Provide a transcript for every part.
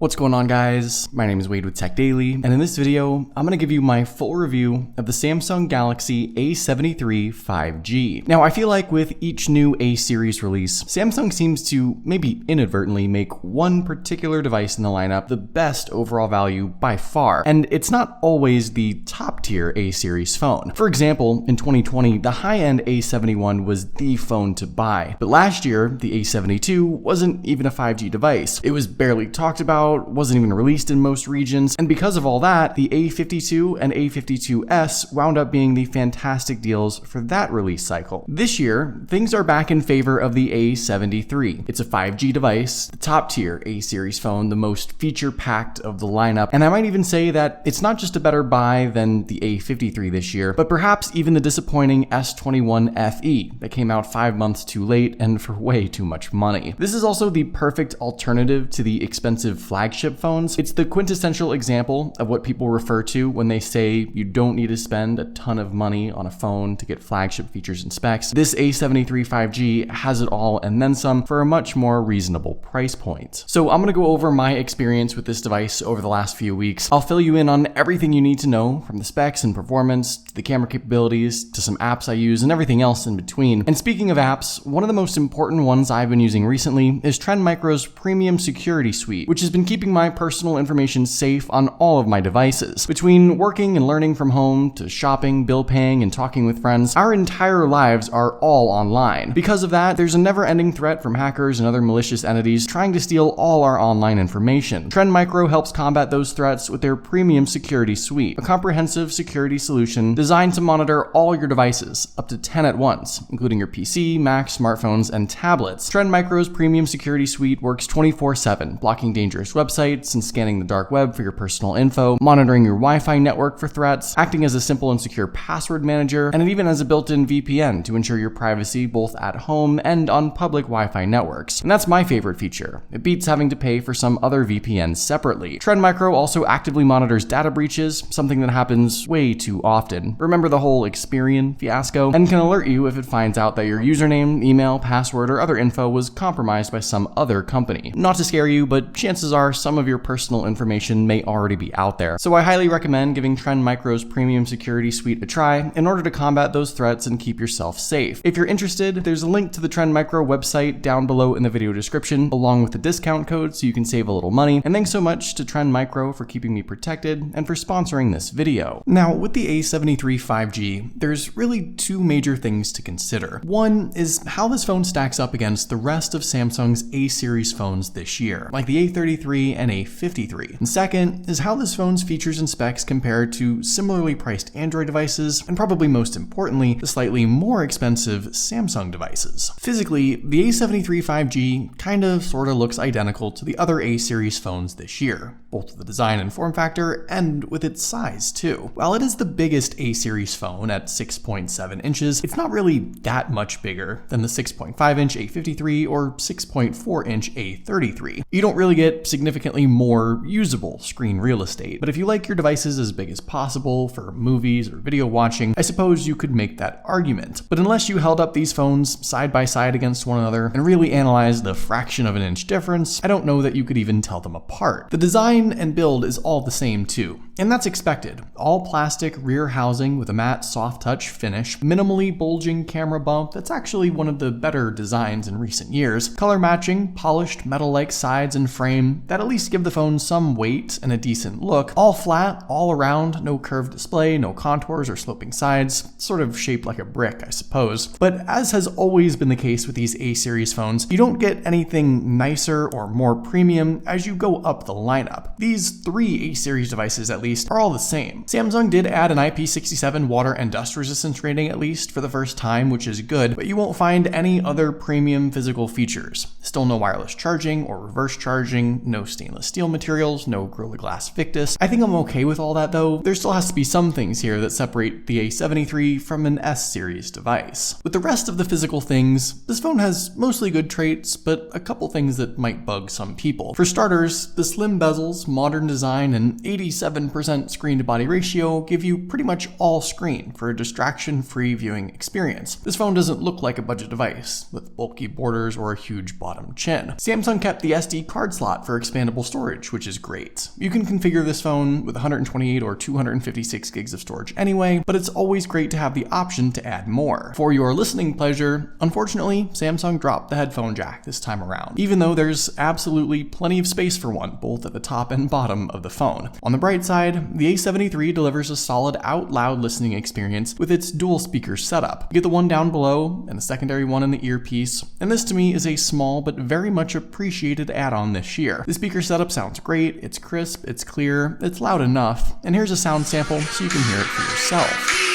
What's going on, guys? My name is Wade with Tech Daily, and in this video, I'm going to give you my full review of the Samsung Galaxy A73 5G. Now, I feel like with each new A series release, Samsung seems to maybe inadvertently make one particular device in the lineup the best overall value by far, and it's not always the top tier A series phone. For example, in 2020, the high-end A71 was the phone to buy, but last year, the A72 wasn't even a 5G device. It was barely talked about, wasn't even released in most regions, and because of all that, the A52 and A52s wound up being the fantastic deals for that release cycle. This year, things are back in favor of the A73. It's a 5G device, the top tier A series phone, the most feature-packed of the lineup, and I might even say that it's not just a better buy than the A53 this year, but perhaps even the disappointing S21 FE that came out 5 months too late and for way too much money. This is also the perfect alternative to the expensive flagship phones. It's the quintessential example of what people refer to when they say you don't need to spend a ton of money on a phone to get flagship features and specs. This A73 5G has it all and then some for a much more reasonable price point. So I'm going to go over my experience with this device over the last few weeks. I'll fill you in on everything you need to know, from the specs and performance to the camera capabilities to some apps I use and everything else in between. And speaking of apps, one of the most important ones I've been using recently is Trendmicro's Premium Security Suite, which has been keeping my personal information safe on all of my devices. Between working and learning from home to shopping, bill paying, and talking with friends, our entire lives are all online. Because of that, there's a never-ending threat from hackers and other malicious entities trying to steal all our online information. Trendmicro helps combat those threats with their Premium Security Suite, a comprehensive security solution designed to monitor all your devices, up to 10 at once, including your PC, Mac, smartphones, and tablets. Trendmicro's Premium Security Suite works 24/7, blocking dangerous websites and scanning the dark web for your personal info, monitoring your Wi-Fi network for threats, acting as a simple and secure password manager, and it even has a built-in VPN to ensure your privacy both at home and on public Wi-Fi networks. And that's my favorite feature. It beats having to pay for some other VPNs separately. Trendmicro also actively monitors data breaches, something that happens way too often. Remember the whole Experian fiasco? And can alert you if it finds out that your username, email, password, or other info was compromised by some other company. Not to scare you, but chances are some of your personal information may already be out there. So I highly recommend giving Trendmicro's Premium Security Suite a try in order to combat those threats and keep yourself safe. If you're interested, there's a link to the Trendmicro website down below in the video description, along with the discount code so you can save a little money. And thanks so much to Trendmicro for keeping me protected and for sponsoring this video. Now, with the A73 5G, there's really two major things to consider. One is how this phone stacks up against the rest of Samsung's A series phones this year, like the A33 and A53. And second is how this phone's features and specs compare to similarly priced Android devices, and probably most importantly, the slightly more expensive Samsung devices. Physically, the A73 5G kinda sorta looks identical to the other A series phones this year, both with the design and form factor, and with its size too. While it is the biggest A series phone at 6.7 inches, it's not really that much bigger than the 6.5-inch A53 or 6.4-inch A33. You don't really get significantly more usable screen real estate, but if you like your devices as big as possible for movies or video watching, I suppose you could make that argument. But unless you held up these phones side by side against one another and really analyzed the fraction of an inch difference, I don't know that you could even tell them apart. The design and build is all the same too, and that's expected. All plastic rear housing with a matte soft touch finish, minimally bulging camera bump that's actually one of the better designs in recent years, color matching, polished metal-like sides and frame that at least give the phone some weight and a decent look, all flat, all around, no curved display, no contours or sloping sides, sort of shaped like a brick, I suppose. But as has always been the case with these A series phones, you don't get anything nicer or more premium as you go up the lineup. These three A series devices at least are all the same. Samsung did add an IP67 water and dust resistance rating at least for the first time, which is good, but you won't find any other premium physical features. Still no wireless charging or reverse charging, no stainless steel materials, no Gorilla Glass Victus. I think I'm okay with all that though. There still has to be some things here that separate the A73 from an S series device. With the rest of the physical things, this phone has mostly good traits, but a couple things that might bug some people. For starters, the slim bezels, modern design, and 87% screen to body ratio give you pretty much all screen for a distraction-free viewing experience. This phone doesn't look like a budget device with bulky borders or a huge bottom chin. Samsung kept the SD card slot for expandable storage, which is great. You can configure this phone with 128 or 256 gigs of storage anyway, but it's always great to have the option to add more. For your listening pleasure, unfortunately, Samsung dropped the headphone jack this time around, even though there's absolutely plenty of space for one, both at the top and bottom of the phone. On the bright side, the A73 delivers a solid out-loud listening experience with its dual speaker setup. You get the one down below and the secondary one in the earpiece, and this to me is a small but very much appreciated add-on this year. The speaker setup sounds great, it's crisp, it's clear, it's loud enough, and here's a sound sample so you can hear it for yourself.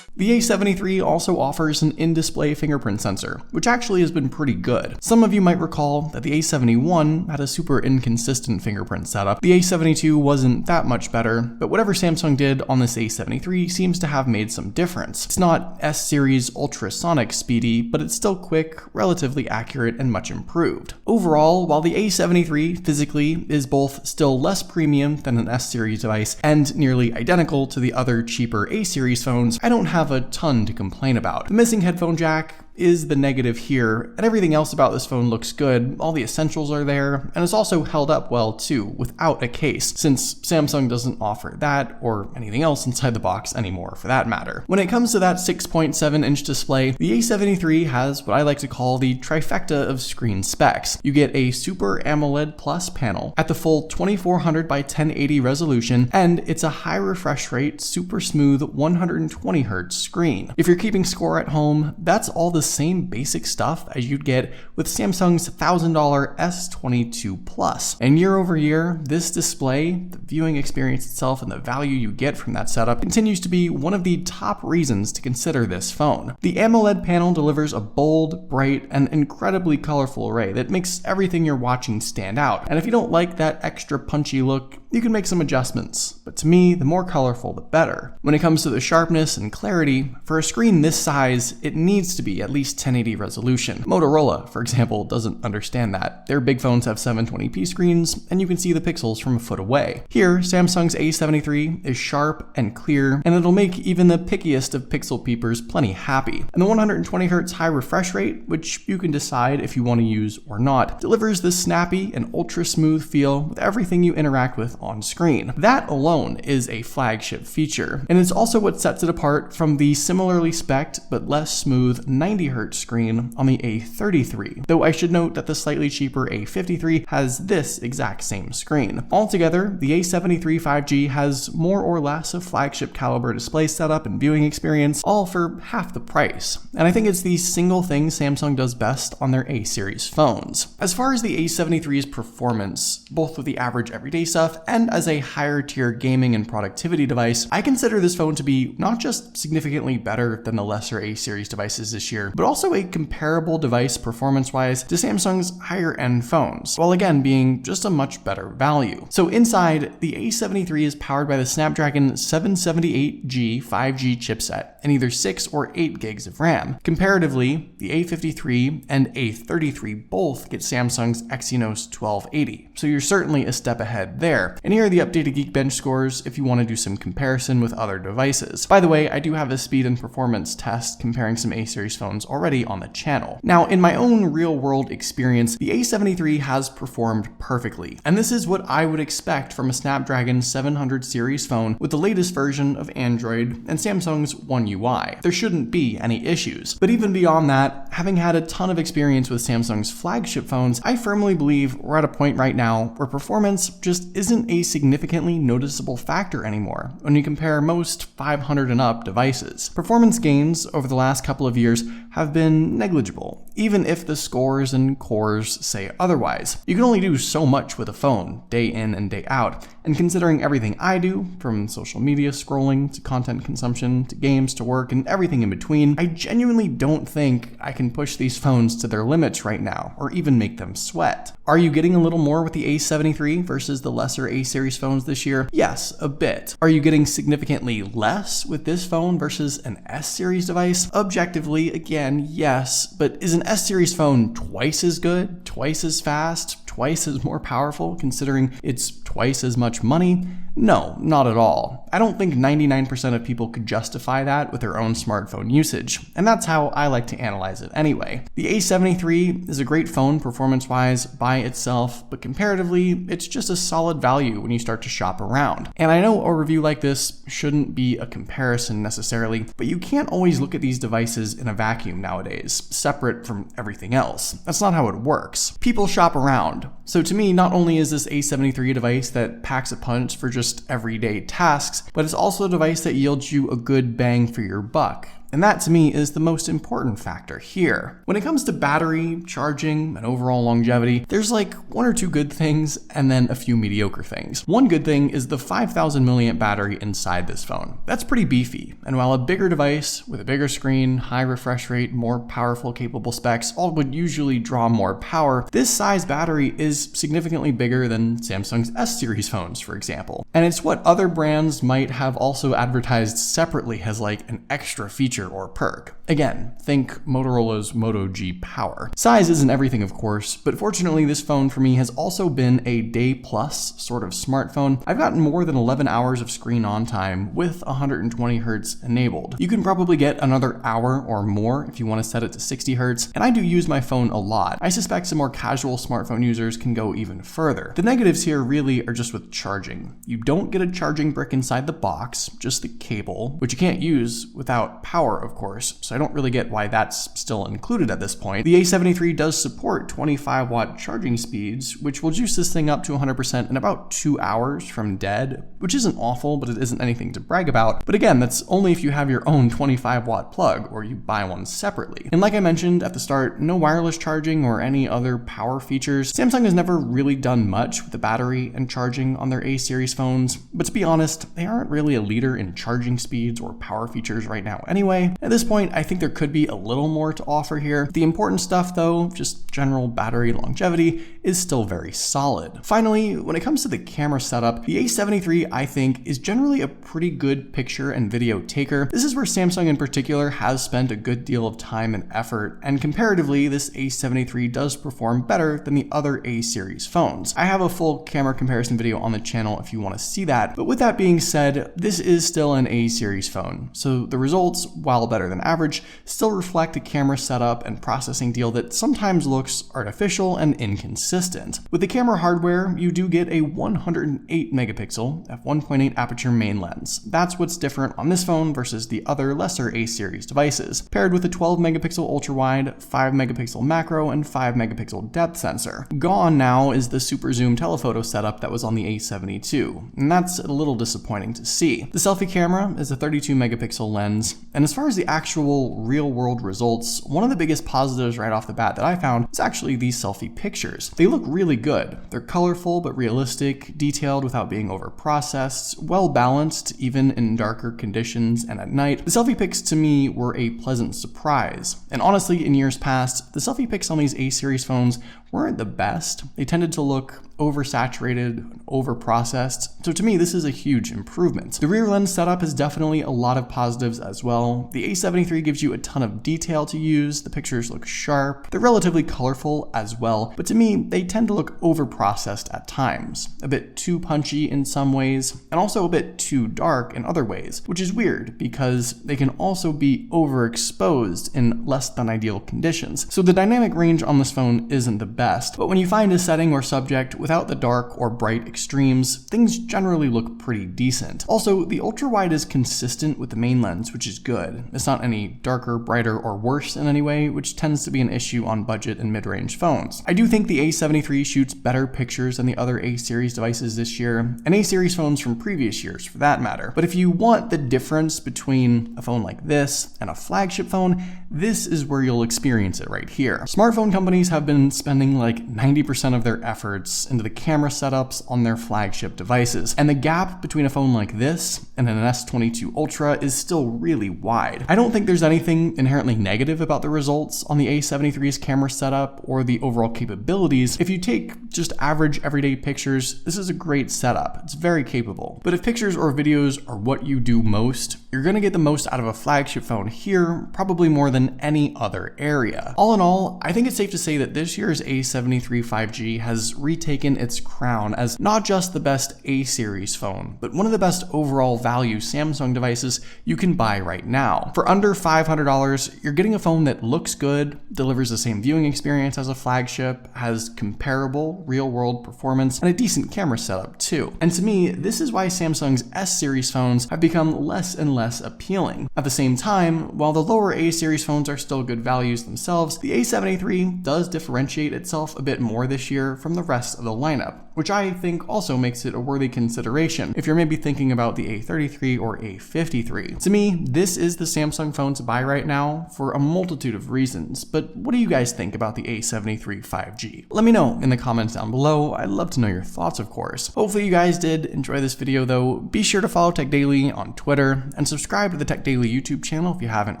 The A73 also offers an in-display fingerprint sensor, which actually has been pretty good. Some of you might recall that the A71 had a super inconsistent fingerprint setup. The A72 wasn't that much better, but whatever Samsung did on this A73 seems to have made some difference. It's not S-series ultrasonic speedy, but it's still quick, relatively accurate, and much improved. Overall, while the A73 physically is both still less premium than an S-series device and nearly identical to the other cheaper A-series phones, I don't have a ton to complain about. The missing headphone jack is the negative here, and everything else about this phone looks good. All the essentials are there, and it's also held up well too, without a case, since Samsung doesn't offer that or anything else inside the box anymore for that matter. When it comes to that 6.7-inch display, the A73 has what I like to call the trifecta of screen specs. You get a Super AMOLED Plus panel at the full 2400 by 1080 resolution, and it's a high refresh rate, super smooth 120Hz screen. If you're keeping score at home, that's all the same basic stuff as you'd get with Samsung's $1,000 S22 Plus. And year over year, this display, the viewing experience itself, and the value you get from that setup continues to be one of the top reasons to consider this phone. The AMOLED panel delivers a bold, bright, and incredibly colorful array that makes everything you're watching stand out. And if you don't like that extra punchy look, you can make some adjustments, but to me, the more colorful, the better. When it comes to the sharpness and clarity, for a screen this size, it needs to be at least 1080 resolution. Motorola, for example, doesn't understand that. Their big phones have 720p screens, and you can see the pixels from a foot away. Here, Samsung's A73 is sharp and clear, and it'll make even the pickiest of pixel peepers plenty happy. And the 120Hz high refresh rate, which you can decide if you want to use or not, delivers this snappy and ultra smooth feel with everything you interact with on screen. That alone is a flagship feature, and it's also what sets it apart from the similarly spec'd but less smooth 90Hz screen on the A33, though I should note that the slightly cheaper A53 has this exact same screen. Altogether, the A73 5G has more or less a flagship caliber display setup and viewing experience, all for half the price, and I think it's the single thing Samsung does best on their A-series phones. As far as the A73's performance, both with the average everyday stuff and as a higher tier gaming and productivity device, I consider this phone to be not just significantly better than the lesser A-series devices this year, but also a comparable device performance-wise to Samsung's higher end phones, while again being just a much better value. So inside, the A73 is powered by the Snapdragon 778G 5G chipset and either 6 or 8 gigs of RAM. Comparatively, the A53 and A33 both get Samsung's Exynos 1280, so you're certainly a step ahead there. And here are the updated Geekbench scores if you want to do some comparison with other devices. By the way, I do have a speed and performance test comparing some A-series phones already on the channel. Now, in my own real-world experience, the A73 has performed perfectly, and this is what I would expect from a Snapdragon 700 series phone with the latest version of Android and Samsung's One UI. There shouldn't be any issues. But even beyond that, having had a ton of experience with Samsung's flagship phones, I firmly believe we're at a point right now where performance just isn't a significantly noticeable factor anymore when you compare most 500 and up devices. Performance gains over the last couple of years have been negligible, even if the scores and cores say otherwise. You can only do so much with a phone, day in and day out, and considering everything I do, from social media scrolling to content consumption to games to work and everything in between, I genuinely don't think I can push these phones to their limits right now, or even make them sweat. Are you getting a little more with the A73 versus the lesser A-series phones this year? Yes, a bit. Are you getting significantly less with this phone versus an S-series device? Objectively, again, yes, but is an S-series phone twice as good, twice as fast, twice as more powerful, considering it's twice as much money? No, not at all. I don't think 99% of people could justify that with their own smartphone usage, and that's how I like to analyze it anyway. The A73 is a great phone performance-wise by itself, but comparatively, it's just a solid value when you start to shop around. And I know a review like this shouldn't be a comparison necessarily, but you can't always look at these devices in a vacuum nowadays, separate from everything else. That's not how it works. People shop around. So to me, not only is this A73 a device that packs a punch for just everyday tasks, but it's also a device that yields you a good bang for your buck. And that to me is the most important factor here. When it comes to battery, charging, and overall longevity, there's like one or two good things and then a few mediocre things. One good thing is the 5000 milliamp battery inside this phone. That's pretty beefy. And while a bigger device with a bigger screen, high refresh rate, more powerful capable specs all would usually draw more power, this size battery is significantly bigger than Samsung's S-series phones, for example. And it's what other brands might have also advertised separately as like an extra feature or perk. Again, think Motorola's Moto G Power. Size isn't everything, of course, but fortunately this phone for me has also been a day plus sort of smartphone. I've gotten more than 11 hours of screen on time with 120 Hz enabled. You can probably get another hour or more if you want to set it to 60 Hz, and I do use my phone a lot. I suspect some more casual smartphone users can go even further. The negatives here really are just with charging. You don't get a charging brick inside the box, just the cable, which you can't use without power, of course, so I don't really get why that's still included at this point. The A73 does support 25 watt charging speeds, which will juice this thing up to 100% in about 2 hours from dead, which isn't awful, but it isn't anything to brag about. But again, that's only if you have your own 25 watt plug or you buy one separately. And like I mentioned at the start, no wireless charging or any other power features. Samsung has never really done much with the battery and charging on their A-series phones, but to be honest, they aren't really a leader in charging speeds or power features right now anyway. At this point, I think there could be a little more to offer here. The important stuff though, just general battery longevity, is still very solid. Finally, when it comes to the camera setup, the A73 I think is generally a pretty good picture and video taker. This is where Samsung in particular has spent a good deal of time and effort, and comparatively this A73 does perform better than the other A-series phones. I have a full camera comparison video on the channel if you want to see that, but with that being said, this is still an A-series phone, so the results, while better than average, still reflect a camera setup and processing deal that sometimes looks artificial and inconsistent. With the camera hardware, you do get a 108 megapixel f1.8 aperture main lens. That's what's different on this phone versus the other lesser A-series devices, paired with a 12 megapixel ultra-wide, 5 megapixel macro, and 5 megapixel depth sensor. Gone now is the super zoom telephoto setup that was on the A72, and that's a little disappointing to see. The selfie camera is a 32 megapixel lens, and as far as the actual real-world results, one of the biggest positives right off the bat that I found is actually these selfie pictures. They look really good. They're colorful but realistic, detailed without being over-processed, well-balanced even in darker conditions and at night. The selfie pics to me were a pleasant surprise, and honestly in years past, the selfie pics on these A-series phones weren't the best. They tended to look oversaturated, over-processed, so to me this is a huge improvement. The rear lens setup has definitely a lot of positives as well. The A73 gives you a ton of detail to use, the pictures look sharp, they're relatively colorful as well, but to me they tend to look over-processed at times, a bit too punchy in some ways, and also a bit too dark in other ways, which is weird because they can also be overexposed in less than ideal conditions. So the dynamic range on this phone isn't the best, but when you find a setting or subject without the dark or bright extremes, things generally look pretty decent. Also, the ultra-wide is consistent with the main lens, which is good. It's not any darker, brighter, or worse in any way, which tends to be an issue on budget and mid-range phones. I do think the A73 shoots better pictures than the other A-series devices this year, and A-series phones from previous years for that matter. But if you want the difference between a phone like this and a flagship phone, this is where you'll experience it right here. Smartphone companies have been spending like 90% of their efforts into the camera setups on their flagship devices, and the gap between a phone like this and an S22 Ultra is still really wide. I don't think there's anything inherently negative about the results on the A73's camera setup or the overall capabilities if you take just average everyday pictures, this is a great setup. It's very capable. But if pictures or videos are what you do most, you're gonna get the most out of a flagship phone here, probably more than any other area. All in all, I think it's safe to say that this year's A73 5G has retaken its crown as not just the best A-series phone, but one of the best overall value Samsung devices you can buy right now. For under $500, you're getting a phone that looks good, delivers the same viewing experience as a flagship, has comparable real-world performance, and a decent camera setup too. And to me, this is why Samsung's S-series phones have become less and less appealing. At the same time, while the lower A-series phones are still good values themselves, the A73 does differentiate itself a bit more this year from the rest of the lineup, which I think also makes it a worthy consideration if you're maybe thinking about the A33 or A53. To me, this is the Samsung phone to buy right now for a multitude of reasons, but what do you guys think about the A73 5G? Let me know in the comments down below. I'd love to know your thoughts, of course. Hopefully you guys did enjoy this video though. Be sure to follow Tech Daily on Twitter and subscribe to the Tech Daily YouTube channel if you haven't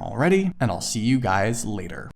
already, and I'll see you guys later.